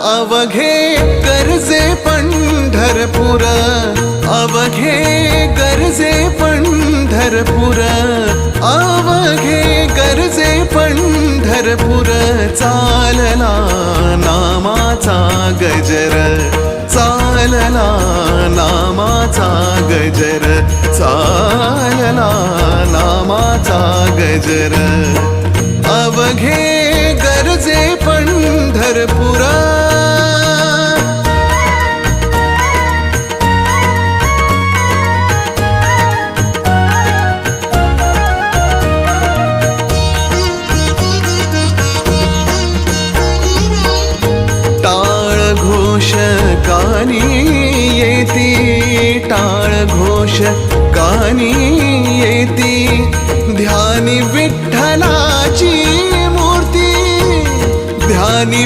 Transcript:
अवघे गरजे पंढरपूर, अवघे गरजे पंढरपूर, अवघे गरजे पंढरपूर. चालला नामाचा गजर, चालला नामाचा गजर, चालला नामाचा गजर. अवघे गरजे पंढरपुरा. टाळ घोष कानी येती, टाळ घोष कानी येती. ध्यानी विठ्ठलाची मूर्ती, ध्यानी